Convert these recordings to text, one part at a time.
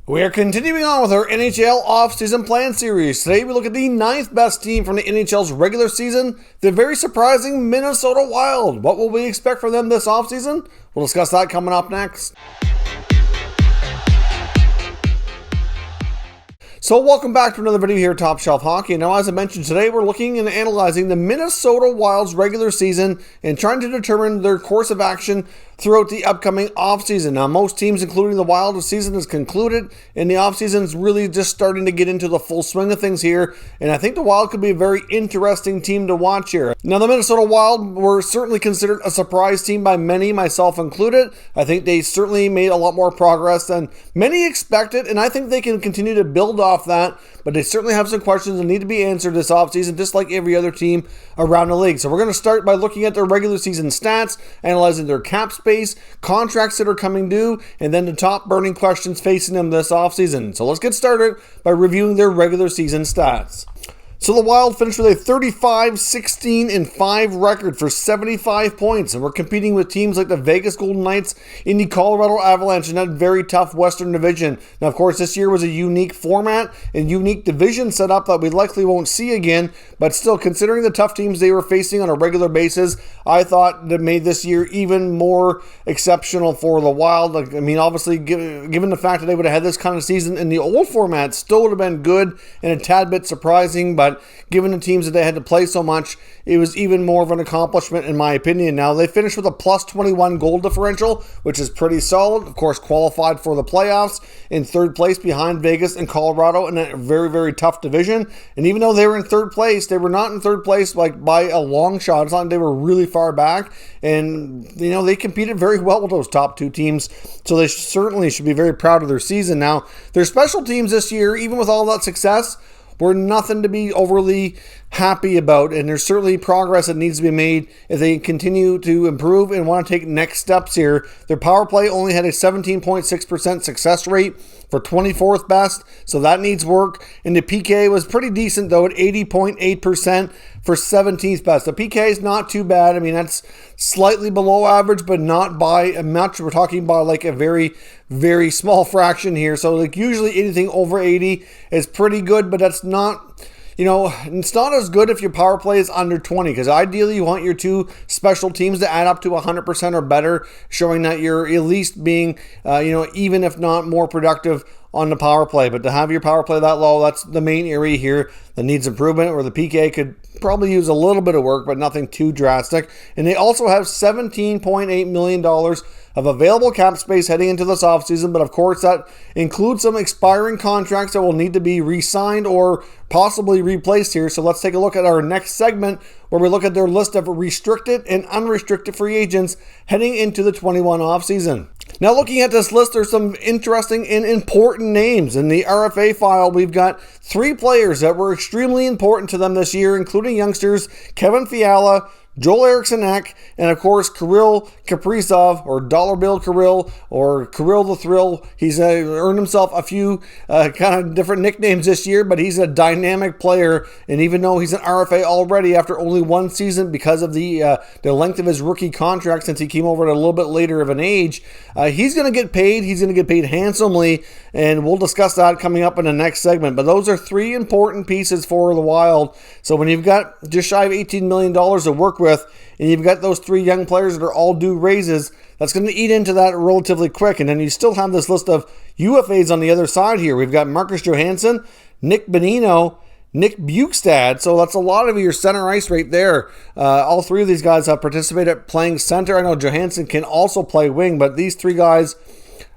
We are continuing on with our NHL off-season plan series. Today we look at the 9th best team from the NHL's regular season, the very surprising Minnesota Wild. What will we expect from them this offseason? We'll discuss that coming up next. So welcome back to another video here at Top Shelf Hockey. Now, as I mentioned, today we're looking and analyzing the Minnesota Wild's regular season and trying to determine their course of action throughout the upcoming offseason. Now, most teams, including the Wild, the season is concluded, and the offseason is really just starting to get into the full swing of things here, and I think the Wild could be a very interesting team to watch here. Now, the Minnesota Wild were certainly considered a surprise team by many, myself included. I think they certainly made a lot more progress than many expected, and I think they can continue to build off that, but they certainly have some questions that need to be answered this offseason, just like every other team around the league. So we're going to start by looking at their regular season stats, analyzing their cap space, contracts that are coming due, and then the top burning questions facing them this offseason. So let's get started by reviewing their regular season stats. So the Wild finished with a 35-16-5 record for 75 points, and we're competing with teams like the Vegas Golden Knights and the Colorado Avalanche in that very tough Western Division. Now, of course, this year was a unique format and unique division setup that we likely won't see again, but still, considering the tough teams they were facing on a regular basis, I thought that made this year even more exceptional for the Wild. I mean, obviously, given the fact that they would have had this kind of season in the old format, still would have been good and a tad bit surprising, but given the teams that they had to play so much, it was even more of an accomplishment in my opinion. Now, they finished with a plus 21 goal differential, which is pretty solid. Of course, qualified for the playoffs in third place behind Vegas and Colorado in a very, very tough division. And even though they were in third place, they were not in third place like by a long shot. It's not like they were really far back. And, you know, they competed very well with those top two teams. So they certainly should be very proud of their season. Now, their special teams this year, even with all that success, were nothing to be overly happy about, and there's certainly progress that needs to be made if they continue to improve and want to take next steps here. Their power play only had a 17.6% success rate for 24th best, so that needs work. And the PK was pretty decent, though, at 80.8% for 17th best. The PK is not too bad. I mean, that's slightly below average, but not by much. We're talking about like a very, very small fraction here. So like usually anything over 80 is pretty good, but that's not, you know, it's not as good if your power play is under 20, because ideally you want your two special teams to add up to 100% or better, showing that you're at least being, even if not more productive on the power play. But to have your power play that low, that's the main area here that needs improvement, or the PK could probably use a little bit of work, but nothing too drastic. And they also have $17.8 million of available cap space heading into this offseason, but of course that includes some expiring contracts that will need to be re-signed or possibly replaced here. So let's take a look at our next segment where we look at their list of restricted and unrestricted free agents heading into the 21 offseason. Now, looking at this list, there's some interesting and important names. In the RFA file, we've got 3 players that were extremely important to them this year, including youngsters Kevin Fiala, Joel Eriksson-Ek, and of course Kirill Kaprizov, or Dollar Bill Kirill, or Kirill the Thrill. He's earned himself a few kind of different nicknames this year, but he's a dynamic player, and even though he's an RFA already after only one season because of the length of his rookie contract, since he came over at a little bit later of an age, he's going to get paid. He's going to get paid handsomely, and we'll discuss that coming up in the next segment. But those are 3 important pieces for the Wild. So when you've got just shy of $18 million to work with, and you've got those 3 young players that are all due raises, that's going to eat into that relatively quick. And then you still have this list of UFAs on the other side here. We've got Marcus Johansson, Nick Bonino, Nick Bjugstad. So that's a lot of your center ice right there. All 3 of these guys have participated playing center. I know Johansson can also play wing, but these 3 guys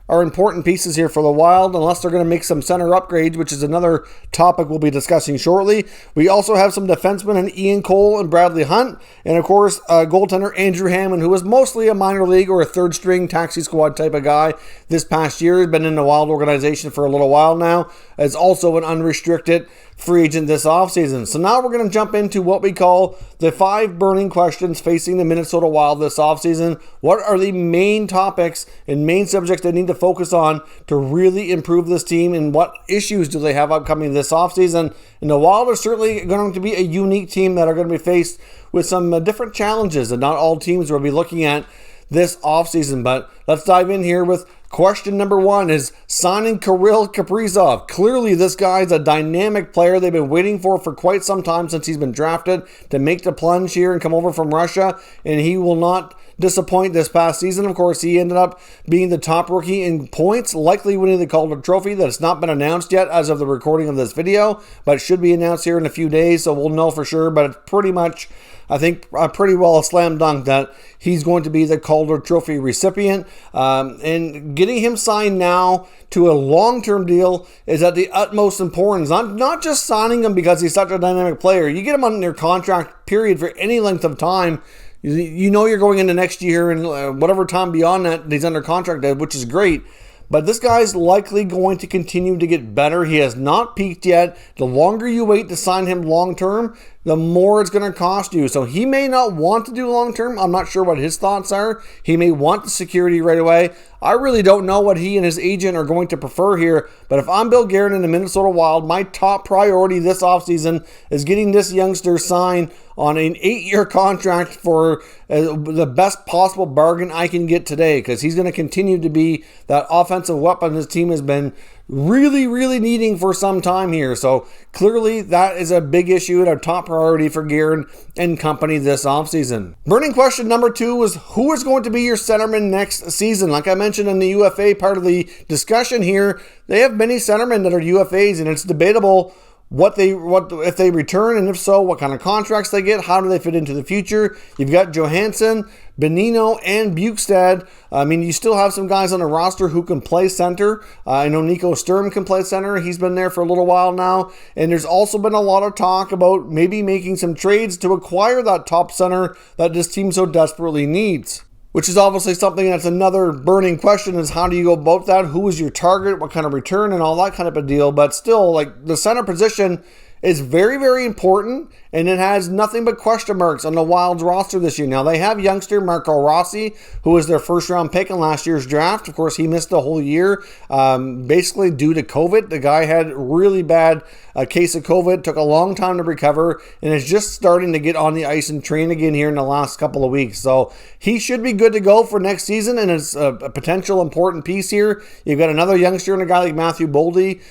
are important pieces here for the Wild, unless they're going to make some center upgrades, which is another topic we'll be discussing shortly. We also have some defensemen in Ian Cole and Bradley Hunt, and of course, goaltender Andrew Hammond, who was mostly a minor league or a third-string taxi squad type of guy this past year. He's been in the Wild organization for a little while now, as also an unrestricted free agent this offseason. So now we're going to jump into what we call the 5 burning questions facing the Minnesota Wild this offseason. What are the main topics and main subjects they need to focus on to really improve this team, and what issues do they have upcoming this offseason? And the Wild are certainly going to be a unique team that are going to be faced with some different challenges that not all teams will be looking at this offseason. But let's dive in here with Question number 1 is signing Kirill Kaprizov. Clearly, this guy's a dynamic player they've been waiting for quite some time since he's been drafted to make the plunge here and come over from Russia, and he will not disappoint this past season. Of course, he ended up being the top rookie in points, likely winning the Calder Trophy. That's not been announced yet as of the recording of this video, but it should be announced here in a few days, so we'll know for sure. But it's pretty much, I think, pretty well a slam dunk that he's going to be the Calder Trophy recipient. And getting him signed now to a long-term deal is at the utmost importance. Not just signing him because he's such a dynamic player. You get him on your contract period for any length of time, you know you're going into next year and whatever time beyond that he's under contract at, which is great. But this guy's likely going to continue to get better. He has not peaked yet. The longer you wait to sign him long-term, the more it's going to cost you. So he may not want to do long-term. I'm not sure what his thoughts are. He may want the security right away. I really don't know what he and his agent are going to prefer here. But if I'm Bill Guerin in the Minnesota Wild, my top priority this offseason is getting this youngster signed on an 8-year contract for the best possible bargain I can get today, because he's going to continue to be that offensive weapon this team has been really, really needing for some time here. So clearly that is a big issue and a top priority for Guerin and company this offseason. Burning question number 2 is who is going to be your centerman next season? Like I mentioned in the UFA part of the discussion here, they have many centermen that are UFAs, and it's debatable what if they return, and if so, what kind of contracts they get, how do they fit into the future. You've got Johansson, Benino, and Bukestad. I mean, you still have some guys on the roster who can play center. I know Nico Sturm can play center. He's been there for a little while now. And there's also been a lot of talk about maybe making some trades to acquire that top center that this team so desperately needs. Which is obviously something that's another burning question, is how do you go about that? Who is your target? What kind of return and all that kind of a deal? But still, like, the center position is very, very important, and it has nothing but question marks on the Wild's roster this year. Now, they have youngster Marco Rossi, who was their first-round pick in last year's draft. Of course, he missed the whole year, basically due to COVID. The guy had really bad case of COVID, took a long time to recover, and is just starting to get on the ice and train again here in the last couple of weeks. So he should be good to go for next season, and it's a potential important piece here. You've got another youngster and a guy like Matthew Boldy,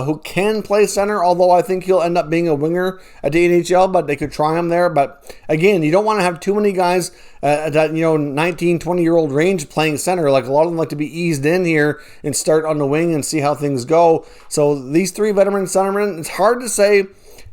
who can play center, although I think he'll end up being a winger at the NHL, but they could try him there. But again, you don't want to have too many guys at that 19, 20-year-old range playing center. Like, a lot of them like to be eased in here and start on the wing and see how things go. So these 3 veteran centermen, it's hard to say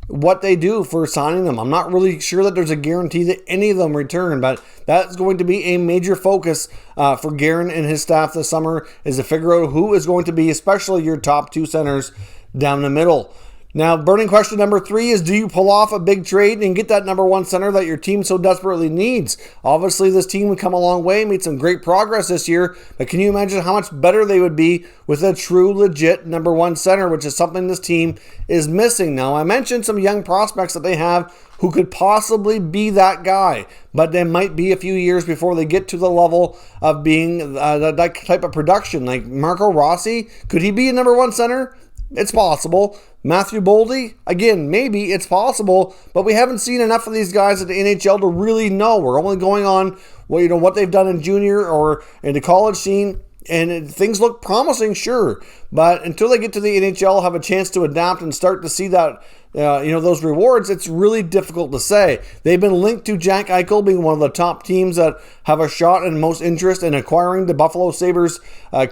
what they do for signing them. I'm not really sure that there's a guarantee that any of them return, but that's going to be a major focus for Guerin and his staff this summer, is to figure out who is going to be, especially your top 2 centers down the middle. Now, burning question number 3 is, do you pull off a big trade and get that number 1 center that your team so desperately needs? Obviously, this team would come a long way, made some great progress this year, but can you imagine how much better they would be with a true, legit number 1 center, which is something this team is missing. Now, I mentioned some young prospects that they have who could possibly be that guy, but they might be a few years before they get to the level of being that type of production. Like Marco Rossi, could he be a number 1 center? It's possible. Matthew Boldy, again, maybe it's possible, but we haven't seen enough of these guys at the NHL to really know. We're only going on what they've done in junior or in the college scene, and things look promising, sure, but until they get to the NHL, have a chance to adapt and start to see that those rewards, it's really difficult to say. They've been linked to Jack Eichel being one of the top teams that have a shot and most interest in acquiring the Buffalo Sabres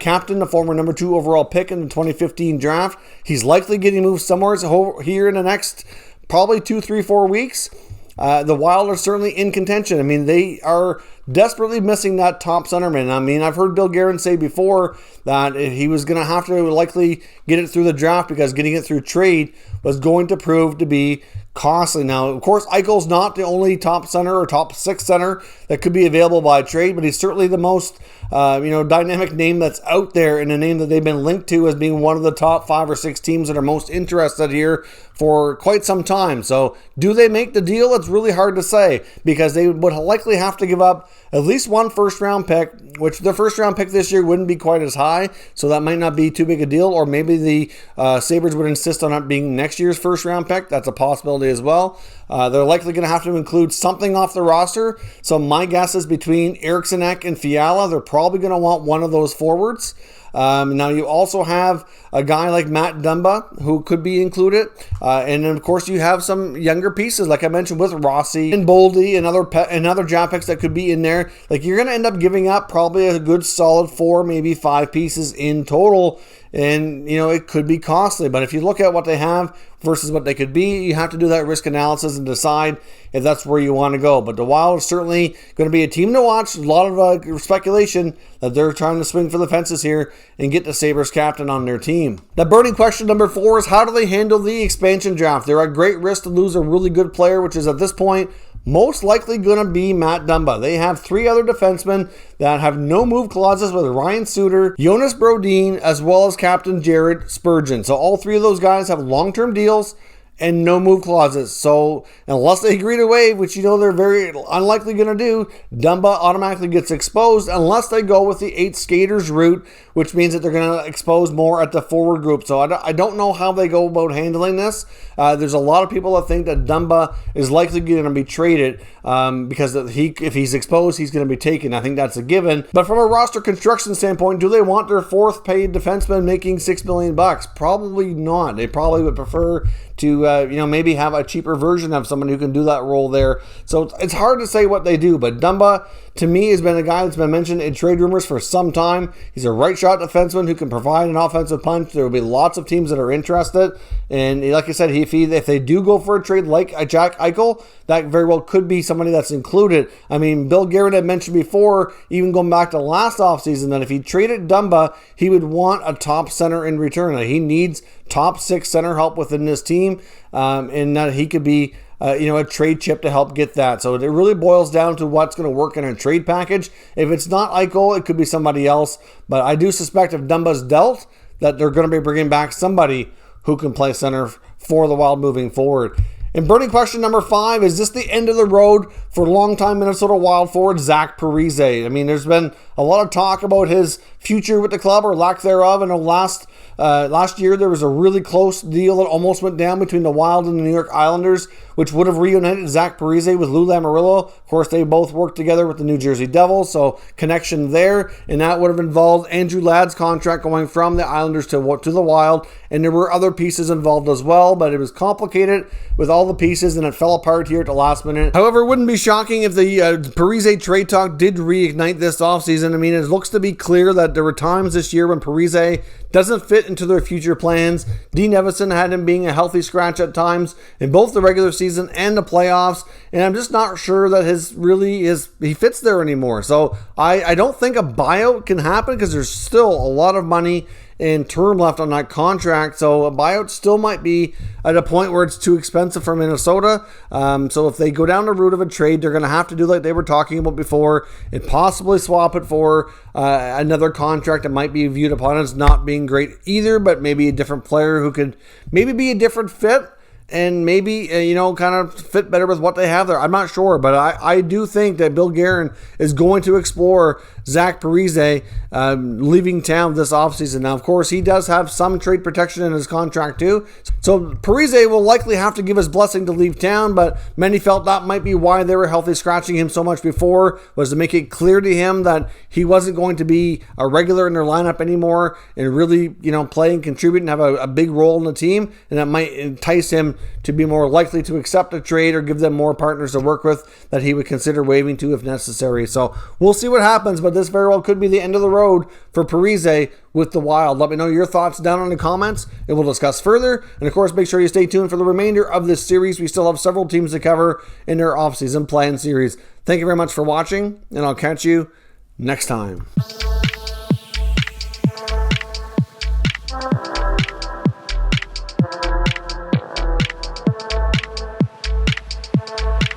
captain, the former number 2 overall pick in the 2015 draft. He's likely getting moved somewhere here in the next probably 2, 3, 4 weeks. The Wild are certainly in contention. I mean, they are desperately missing that top centerman. I mean, I've heard Bill Guerin say before that he was going to have to likely get it through the draft because getting it through trade was going to prove to be costly. Now, of course, Eichel's not the only top center or top 6 center that could be available by trade, but he's certainly the most dynamic name that's out there, and a name that they've been linked to as being one of the top 5 or 6 teams that are most interested here for quite some time. So do they make the deal? It's really hard to say, because they would likely have to give up at least 1 first-round pick, which the first-round pick this year wouldn't be quite as high, so that might not be too big a deal. Or maybe the Sabres would insist on it being next year's first-round pick. That's a possibility as well. They're likely going to have to include something off the roster. So my guess is between Eriksson Ek and Fiala, they're probably going to want one of those forwards. Now you also have a guy like Matt Dumba who could be included. And then of course you have some younger pieces, like I mentioned with Rossi and Boldy and other draft picks that could be in there. Like you're going to end up giving up probably a good solid 4, maybe 5 pieces in total. And, it could be costly. But if you look at what they have versus what they could be, you have to do that risk analysis and decide if that's where you want to go. But the Wild is certainly going to be a team to watch. A lot of speculation that they're trying to swing for the fences here and get the Sabres captain on their team. The burning question number 4 is, how do they handle the expansion draft? They're at great risk to lose a really good player, which is at this point most likely going to be Matt Dumba. They have 3 other defensemen that have no move clauses with Ryan Suter, Jonas Brodin, as well as Captain Jared Spurgeon. So all 3 of those guys have long-term deals and no move clauses. So unless they agree to waive, which they're very unlikely going to do, Dumba automatically gets exposed unless they go with the 8 skaters route, which means that they're going to expose more at the forward group. So I don't know how they go about handling this. There's a lot of people that think that Dumba is likely going to be traded because if he's exposed, he's going to be taken. I think that's a given. But from a roster construction standpoint, do they want their 4th paid defenseman making $6 million? Probably not. They probably would prefer to maybe have a cheaper version of someone who can do that role there. So it's hard to say what they do, but Dumba, to me, has been a guy that's been mentioned in trade rumors for some time. He's a right shot defenseman who can provide an offensive punch. There will be lots of teams that are interested. And like I said, if they do go for a trade like a Jack Eichel, that very well could be somebody that's included. I mean, Bill Guerin had mentioned before, even going back to last offseason, that if he traded Dumba, he would want a top center in return. He needs top 6 center help within this team, and that he could be a trade chip to help get that. So it really boils down to what's going to work in a trade package. If it's not Eichel, it could be somebody else. But I do suspect if Dumba's dealt, that they're going to be bringing back somebody who can play center for the Wild moving forward. And burning question number 5, is this the end of the road for longtime Minnesota Wild forward Zach Parise? I mean, there's been a lot of talk about his future with the club or lack thereof. I know last year there was a really close deal that almost went down between the Wild and the New York Islanders, which would have reunited Zach Parise with Lou Lamoriello. Of course, they both worked together with the New Jersey Devils, so connection there. And that would have involved Andrew Ladd's contract going from the Islanders to the Wild. And there were other pieces involved as well, but it was complicated with all the pieces, and it fell apart here at the last minute. However, it wouldn't be shocking if the Parise trade talk did reignite this offseason. I mean, it looks to be clear that there were times this year when Parise doesn't fit into their future plans. Dean Evison had him being a healthy scratch at times in both the regular season and the playoffs, and I'm just not sure that he fits there anymore. So I don't think a buyout can happen because there's still a lot of money and term left on that contract, so a buyout still might be at a point where it's too expensive for Minnesota. So if they go down the route of a trade, they're going to have to do like they were talking about before and possibly swap it for another contract that might be viewed upon as not being great either, but maybe a different player who could maybe be a different fit and maybe, kind of fit better with what they have there. I'm not sure, but I do think that Bill Guerin is going to explore Zach Parise leaving town this offseason. Now, of course, he does have some trade protection in his contract too. So Parise will likely have to give his blessing to leave town, but many felt that might be why they were healthy scratching him so much before, was to make it clear to him that he wasn't going to be a regular in their lineup anymore and really, play and contribute and have a big role in the team, and that might entice him to be more likely to accept a trade or give them more partners to work with that he would consider waiving to if necessary. So we'll see what happens, but this very well could be the end of the road for Parise with the Wild. Let me know your thoughts down in the comments and we'll discuss further. And of course, make sure you stay tuned for the remainder of this series. We still have several teams to cover in their offseason plan series. Thank you very much for watching, and I'll catch you next time.